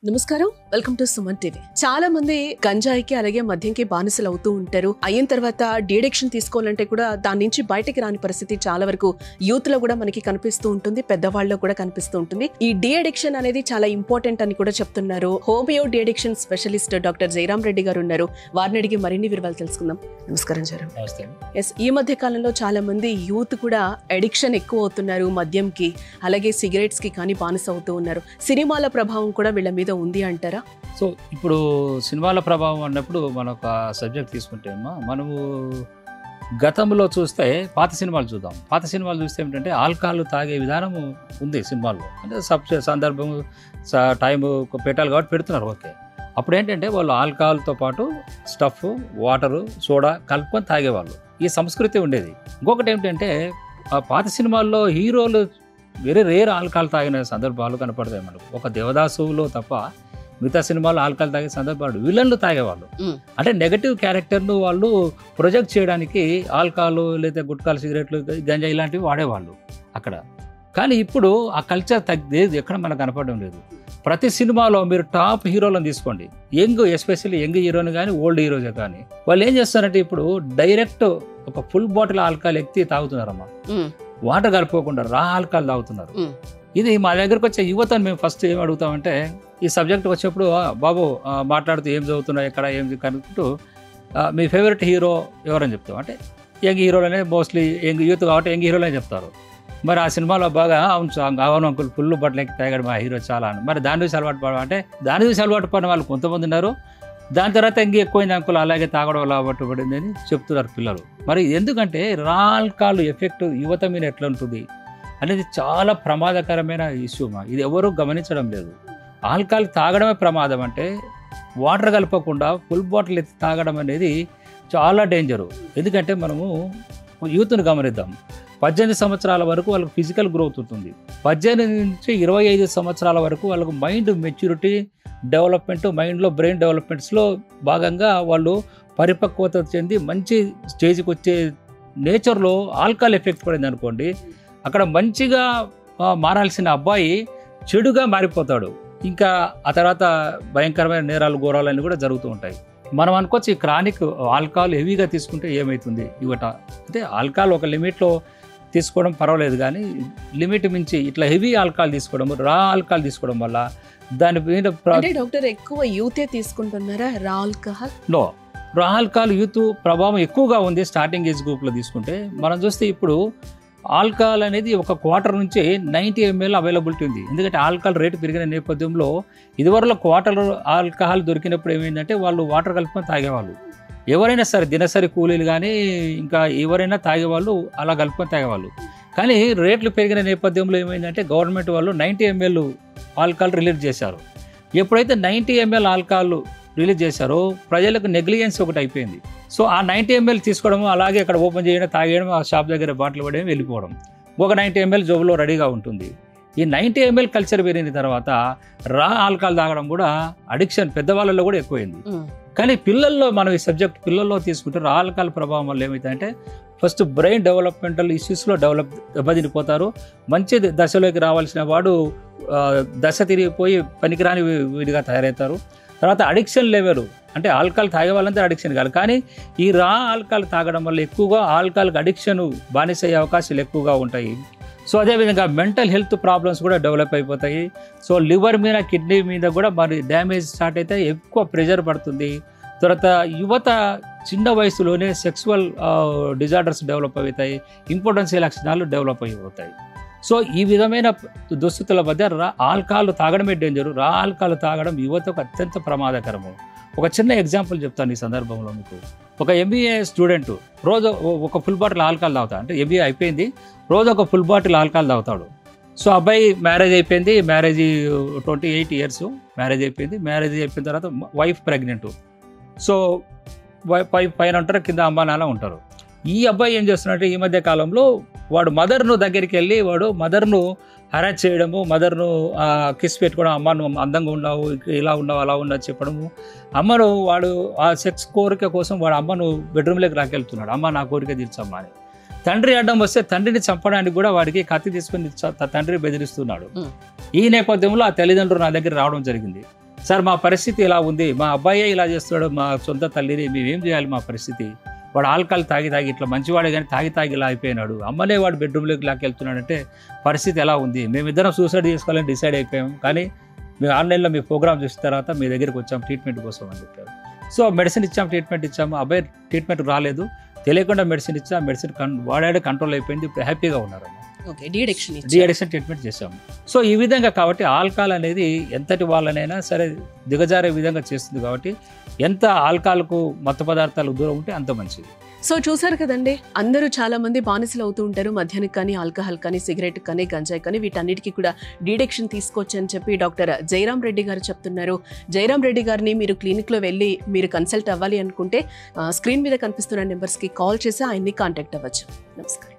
నమస్కారం, welcome to Suman TV. చాలా మంది గంజాయికి అలాగే మద్యంకి బానిసలు అవుతూ ఉంటారు. అయిన తర్వాత డీడెక్షన్ తీసుకోవాలంటే కూడా దాని నుంచి బయటకి రాని పరిస్థితి చాలా వరకు యూత్ లో కూడా మనకి కనిపిస్తూ ఉంటుంది, పెద్దవాళ్ళలో కూడా కనిపిస్తూ ఉంటుంది. ఈ డీఅడిక్షన్ అనేది చాలా ఇంపార్టెంట్ అని కూడా చెప్తున్నారు. Homeo deaddiction specialist doctor Jayaram Reddy గారు ఉన్నారు. వారిని అడిగి మరిన్ని వివరాలు తెలుసుకుందాం. నమస్కారం జయరాం. ఎస్, ఈ మధ్య కాలంలో చాలా మంది యూత్ కూడా అడిక్షన్ ఎక్కువ అవుతున్నారు మద్యంకి, అలాగే సిగరెట్స్ కి కానీ బానిస అవుతూ ఉన్నారు. సినిమాల ప్రభావం కూడా వీళ్ళ మీద ఉంది అంటారా? సో ఇప్పుడు సినిమాల ప్రభావం అన్నప్పుడు మనం ఒక సబ్జెక్ట్ తీసుకుంటే మనము గతంలో చూస్తే పాత సినిమాలు చూద్దాం. పాత సినిమాలు చూస్తే ఏమిటంటే ఆల్కహాల్ తాగే విధానం ఉంది సినిమాల్లో. అంటే సందర్భం టైం పెట్టాలి కాబట్టి పెడుతున్నారు, ఓకే. అప్పుడు ఏంటంటే వాళ్ళు ఆల్కహాల్తో పాటు స్టఫ్, వాటరు, సోడా కలుపుకొని తాగేవాళ్ళు. ఈ సంస్కృతి ఉండేది. ఇంకొకటి ఏమిటంటే ఆ పాత సినిమాల్లో హీరోలు వెరీ రేర్ ఆల్కహాల్ తాగిన సందర్భాలు కనపడతాయి మనకు. ఒక దేవదాసులో తప్ప మిగతా సినిమాలు ఆల్కహాల్ తాగే సందర్భాలు విలన్లు తాగేవాళ్ళు. అంటే నెగటివ్ క్యారెక్టర్ను వాళ్ళు ప్రొజెక్ట్ చేయడానికి ఆల్కహాల్ లేదా గుట్కాలు, సిగరెట్లు, గంజా ఇలాంటివి వాడేవాళ్ళు అక్కడ. కానీ ఇప్పుడు ఆ కల్చర్ తగ్గేది ఎక్కడ మనకు కనపడడం లేదు. ప్రతి సినిమాలో మీరు టాప్ హీరోలను తీసుకోండి, ఎస్పెషల్లీ యంగ్ హీరోని కానీ ఓల్డ్ హీరోస్ కానీ, వాళ్ళు ఏం చేస్తారంటే ఇప్పుడు డైరెక్ట్ ఒక ఫుల్ బాటిల్ ఆల్కహాల్ ఎక్కి తాగుతున్నారమ్మా. వాటర్ కలుపుకోకుండా రా ఆల్కహాల్ తాగుతున్నారు. ఇది మా దగ్గరకు వచ్చే యువతను మేము ఫస్ట్ ఏం అడుగుతామంటే, ఈ సబ్జెక్ట్ వచ్చేప్పుడు బాబు మాట్లాడుతూ ఏం చదువుతున్నావు, ఎక్కడ ఏం కనుక్కుంటూ మీ ఫేవరెట్ హీరో ఎవరని చెప్తాం. అంటే యంగ్ హీరోలనే, మోస్ట్లీ యంగ్ యూత్ కాబట్టి యంగ్ హీరోలనే చెప్తారు. మరి ఆ సినిమాలో బాగా అవును అంకుల్ ఫుల్ బట్టలు ఎక్కి తాగాడు మా హీరో చాలా అని. మరి దాని చూసి అలవాటు పడ అంటే దాని చూసి అలవాటు పడిన వాళ్ళు కొంతమంది ఉన్నారు. దాని తర్వాత ఇంక ఎక్కువైంది అంకుల్ అలాగే తాగడం అలవాటు పడింది అని చెప్తున్నారు పిల్లలు. మరి ఎందుకంటే రా ఆల్కహాల్ ఎఫెక్ట్ యువత మీద ఎట్లా ఉంటుంది అనేది చాలా ప్రమాదకరమైన ఇష్యూ. ఇది ఎవరూ గమనించడం లేదు. ఆల్కహాల్ తాగడమే ప్రమాదం అంటే వాటర్ కలపకుండా ఫుల్ బాటిల్ ఎత్తి తాగడం అనేది చాలా డేంజరు. ఎందుకంటే మనము యూత్ను గమనిద్దాం. 18 సంవత్సరాల వరకు వాళ్ళకు ఫిజికల్ గ్రోత్ ఉంటుంది. 18 నుంచి 25 సంవత్సరాల వరకు వాళ్ళకు మైండ్ మెచ్యూరిటీ డెవలప్మెంట్, మైండ్లో బ్రెయిన్ డెవలప్మెంట్స్లో భాగంగా వాళ్ళు పరిపక్వత చెంది మంచి స్టేజ్కి వచ్చే నేచర్లో ఆల్కహాల్ ఎఫెక్ట్ పడింది అనుకోండి, అక్కడ మంచిగా మారాల్సిన అబ్బాయి చెడుగా మారిపోతాడు. ఇంకా ఆ తర్వాత భయంకరమైన నేరాలు, ఘోరాలన్నీ కూడా జరుగుతూ ఉంటాయి. మనం అనుకోవచ్చు ఈ క్రానిక్ ఆల్కహాల్ హెవీగా తీసుకుంటే ఏమవుతుంది యువత అంటే, ఆల్కహాల్ ఒక లిమిట్లో తీసుకోవడం పర్వాలేదు, కానీ లిమిట్ మించి ఇట్లా హెవీ ఆల్కహాల్ తీసుకోవడం, రా ఆల్కహాల్ తీసుకోవడం వల్ల దాని మీద డాక్టర్ ఎక్కువ యూతే తీసుకుంటున్నారా రా ఆల్కహాల్? నో, రా ఆల్కహాల్ యూత్ ప్రభావం ఎక్కువగా ఉంది స్టార్టింగ్ ఏజ్ గ్రూప్లో తీసుకుంటే. మనం చూస్తే ఇప్పుడు ఆల్కహాల్ అనేది ఒక క్వార్టర్ నుంచి 90 ml అవైలబిలిటీ ఉంది. ఎందుకంటే ఆల్కహాల్ రేటు పెరిగిన నేపథ్యంలో ఇదివరలో క్వార్టర్ ఆల్కహాల్ దొరికినప్పుడు ఏమైందంటే వాళ్ళు వాటర్ కలుపుకొని తాగేవాళ్ళు. ఎవరైనా సరే దినసరి కూలీలు కానీ ఇంకా ఎవరైనా తాగేవాళ్ళు అలా కలుపుకొని తాగేవాళ్ళు. కానీ రేట్లు పెరిగిన నేపథ్యంలో ఏమైందంటే గవర్నమెంట్ వాళ్ళు 90 ml ఆల్కహాల్ రిలీజ్ చేశారు. ఎప్పుడైతే 90 ml ఆల్కహాల్ రిలీజ్ చేశారో ప్రజలకు నెగ్లిజెన్స్ ఒకటి అయిపోయింది. సో ఆ 90 ml తీసుకోవడం, అలాగే అక్కడ ఓపెన్ చేయడం, తాగేయడం, ఆ షాప్ దగ్గర బాటిల్ పడేయడం, వెళ్ళిపోవడం. ఒక 90 ml జోబులో రెడీగా ఉంటుంది. ఈ 90 ml కల్చర్ పెరిగిన తర్వాత రా ఆల్కహాల్ తాగడం కూడా అడిక్షన్ పెద్దవాళ్ళలో కూడా ఎక్కువైంది. కానీ పిల్లల్లో మనం ఈ సబ్జెక్ట్ పిల్లల్లో తీసుకుంటే రా ఆల్కహాల్ ప్రభావం వల్ల ఏమవుతుందంటే ఫస్ట్ బ్రెయిన్ డెవలప్మెంటల్ ఇష్యూస్లో దెబ్బతినిపోతారు. మంచి దశలోకి రావాల్సిన వాడు దశ తిరిగిపోయి పనికిరాని వీడిగా తయారవుతారు. తర్వాత అడిక్షన్ లెవెల్ అంటే ఆల్కహాల్ తాగే వాళ్ళంతా అడిక్షన్ కాదు, కానీ ఈ రా ఆల్కహాల్ తాగడం వల్ల ఎక్కువగా ఆల్కహాల్కి అడిక్షన్ బానిస అయ్యే అవకాశాలు ఎక్కువగా ఉంటాయి. సో అదేవిధంగా మెంటల్ హెల్త్ ప్రాబ్లమ్స్ కూడా డెవలప్ అయిపోతాయి. సో లివర్ మీద, కిడ్నీ మీద కూడా మరి డ్యామేజ్ స్టార్ట్ అయితే ఎక్కువ ప్రెషర్ పడుతుంది. తర్వాత యువత చిన్న వయసులోనే సెక్సువల్ డిజార్డర్స్ డెవలప్ అవుతాయి, ఇంపార్టెన్సీ లక్షణాలు డెవలప్ అయిపోతాయి. సో ఈ విధమైన దుస్థితుల మధ్య ఆల్కహాల్ తాగడమే డేంజరు. రా ఆల్కహాల్ తాగడం యువతకు అత్యంత ప్రమాదకరము. ఒక చిన్న ఎగ్జాంపుల్ చెప్తాను ఈ సందర్భంలో మీకు. ఒక MBA స్టూడెంట్ రోజు ఒక ఫుల్ బాటిల్ ఆల్కహాల్ తాగుతాడు. అంటే MBA అయిపోయింది, రోజు ఒక ఫుల్ బాటిల్ ఆల్కహాల్ తాగుతాడు. సో అబ్బాయి మ్యారేజ్ అయిపోయింది, మ్యారేజ్ 28 years మ్యారేజ్ అయిపోయింది. మ్యారేజ్ అయిపోయిన తర్వాత వైఫ్ ప్రెగ్నెంట్. సో పైన ఉంటారు, కింద అమ్మా నాన్న ఉంటారు. ఈ అబ్బాయి ఏం చేస్తున్నాడంటే ఈ మధ్య కాలంలో వాడు మదర్ను దగ్గరికి వెళ్ళి వాడు మదర్ను హరాస్ చేయడము, మదర్ను కిస్ పెట్టుకోవడం, అమ్మ నువ్వు అందంగా ఉన్నావు, ఇలా ఉన్నావు, అలా ఉన్నావు చెప్పడము. అమ్మను వాడు ఆ సెక్స్ కోరిక కోసం వాడు అమ్మను బెడ్రూమ్లోకి రాకెళ్తున్నాడు, అమ్మ నా కోరిక తీర్చమ్మా అని. తండ్రి అడ్డం వస్తే తండ్రిని చంపడానికి కూడా వాడికి కత్తి తీసుకొని తండ్రి బెదిరిస్తున్నాడు. ఈ నేపథ్యంలో ఆ తల్లిదండ్రులు నా దగ్గర రావడం జరిగింది. సార్ మా పరిస్థితి ఇలా ఉంది, మా అబ్బాయే ఇలా చేస్తున్నాడు, మా సొంత తల్లిని మేమేం చేయాలి, మా పరిస్థితి, వాడు ఆల్కహాల్ తాగి ఇట్లా మంచివాడే కానీ తాగి ఇలా అయిపోయినాడు, అమ్మనే వాడు బెడ్రూమ్లోకి లాకెళ్తున్నాడంటే పరిస్థితి ఎలా ఉంది, మేమిద్దరం సూసైడ్ చేసుకోవాలని డిసైడ్ అయిపోయాం, కానీ మేము ఆన్లైన్లో మీ ప్రోగ్రామ్ చూసిన తర్వాత మీ దగ్గరికి వచ్చాం ట్రీట్మెంట్ కోసం అని చెప్పారు. సో మెడిసిన్ ఇచ్చాం, ట్రీట్మెంట్ ఇచ్చాము, అబ్బాయి ట్రీట్మెంట్ రాలేదు, తెలియకుండా మెడిసిన్ ఇచ్చాం, మెడిసిన్ వాడాడే కంట్రోల్ అయిపోయింది, ఇప్పుడు హ్యాపీగా ఉన్నారు. డీ అడిక్షన్ ట్రీట్మెంట్ చేసాము. సో ఈ విధంగా కాబట్టి ఆల్కహాల్ అనేది ఎంతటి వాళ్ళనైనా సరే దిగజారే విధంగా చేస్తుంది, కాబట్టి ఎంత ఆల్కహాల్కు మత్తు పదార్థాలకు దూరం ఉంటే అంత మంచిది. సో చూసారు కదండి, అందరూ చాలా మంది బానిసలు అవుతూ ఉంటారు, మద్యానికి కానీ ఆల్కహాల్ కానీ సిగరెట్ కానీ గంజాయి కానీ వీటన్నిటికీ కూడా డీడెక్షన్ తీసుకోవచ్చు అని చెప్పి డాక్టర్ జయరాం రెడ్డి గారు చెప్తున్నారు. జయరాం రెడ్డి గారిని మీరు క్లినిక్లో వెళ్ళి మీరు కన్సల్ట్ అవ్వాలి అనుకుంటే స్క్రీన్ మీద కనిపిస్తున్న నెంబర్స్కి కాల్ చేసి ఆయన్ని కాంటాక్ట్ అవ్వచ్చు. నమస్కారం.